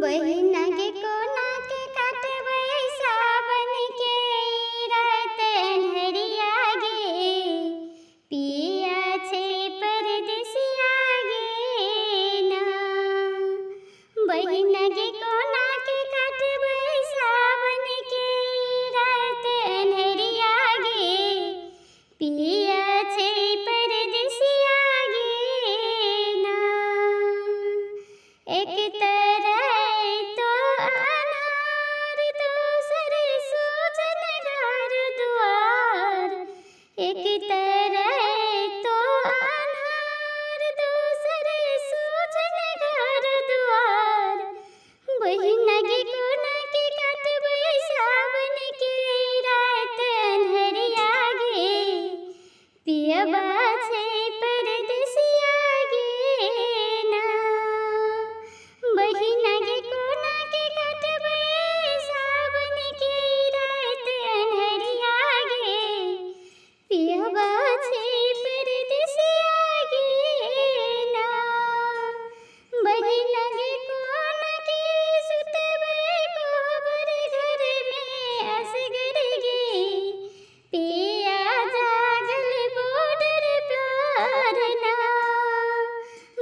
बहिना गे कोना के काटबै सावन के रात अन्हरिया गे पिया छै परदेसिया गे ना। बहिना गे कोना के काटबै सावन के रात अन्हरिया गे पिया छै परदेसिया गे ना। एक तरह तो अनार दूसर सूजन घर दुआर, एक तरह तो अनार दूसर सूजन घर दुआर। बहिना गे कोना के काटबै सावन के रात अन्हरिया गे पियबा छै परदेसिया गे ना। बहिना गे कोना के काटबै सावन के रात अन्हरिया गे पियबा छै परदेसिया गे ना। बहिना गे कोना के सुतबै कोहबर घर में असगर गे पिया जागल बॉर्डर प्यार ना।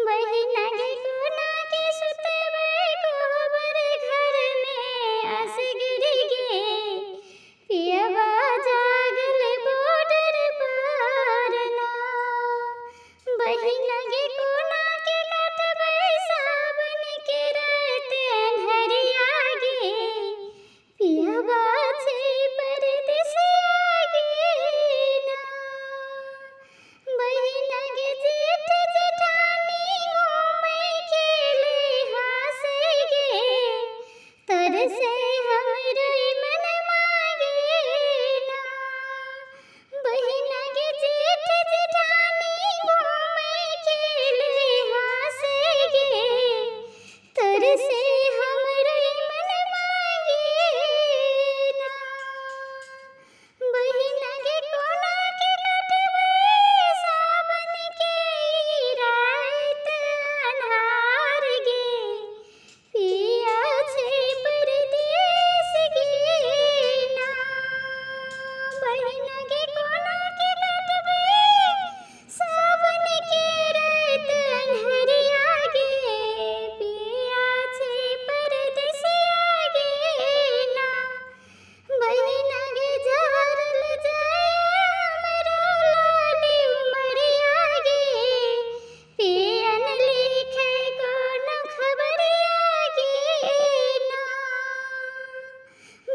बहिना गे कोना के सुतबै कोहबर घर में असगर गे पियबा जागल बॉर्डर पार ना। बहिना गे कोना के काटबै सावन के रात अन्हरिया गे पियबा छै परदेसिया गे ना। बहिना गे जेठ जेठानी घूमै खेलै हँसै गे तरसै हमरो मनमा गे ना। बहिना गे जेठ जेठानी घूमै खेलै हँसै गे तरसै हमरो मनमा गे ना। बहिना गे कोना के काटबै सावन के रात अन्हार गे पिया छै परदेस गे ना। बहिना गे कोना के काटबै सावन के रात अन्हरिया गे पिया छै परदेसिया गे ना। बहिना गे झरल जाय हमरो लाली उमरिया गे पियन लिखै कोनो खबरिया गे ना।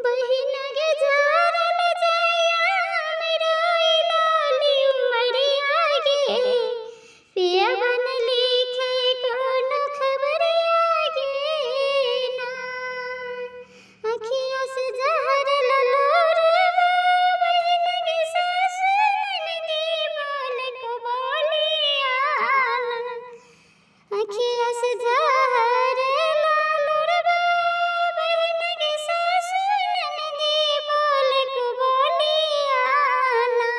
बहिना गे झरल जाय हमरो लाली उमरिया गे पियन लिखै कोनो खबरिया गे ना। अखिया से जहर ललोरवा बहिना गे सासु ननदी बोल को बोलिया ना। अखिया से जहर ललोरवा बहिना गे सासु ननदी बोल को बोलिया ना।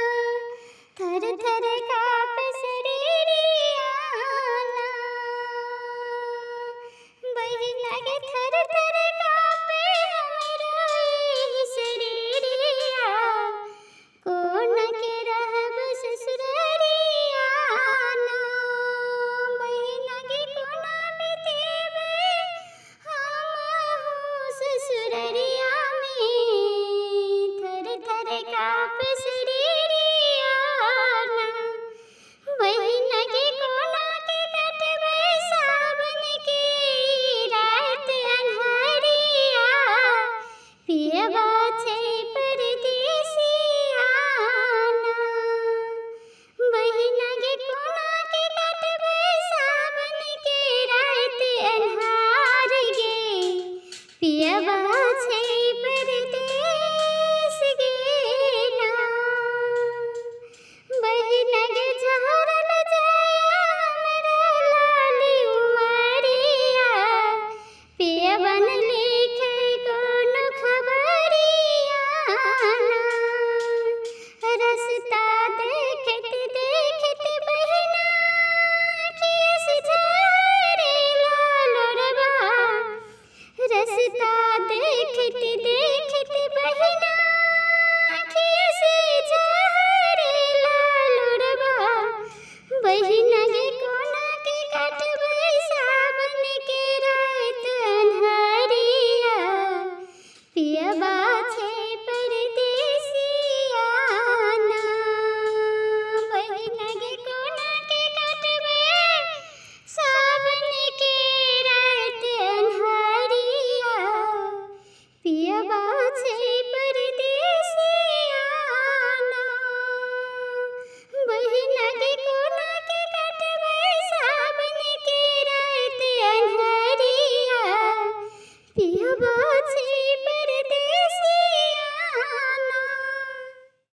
थर थर काँपे शरीरिया ना। बहिना गे थर थर काँपे हमरो ई शरीरिया कोना के रहब ससुररिया ना। बहिना गे कोना बितेबै हमहु ससुररिया में थर थर काँपे शरीरिया ना। बहिना गे कोना के काटबै सावन के रात अन्हरिया पियबा छै परदेसिया ना। बहिना गे कोना के काटबै सावन के रात अन्हार गे पियबा छै परदेस गे ना। बहिना गे झरल जाय हमरो लाली उमरिया पियबन लिखै कोनो खबरिया ना। रस्ता देखत देखत बहिना अखिया से झरे लालोरवा सितारा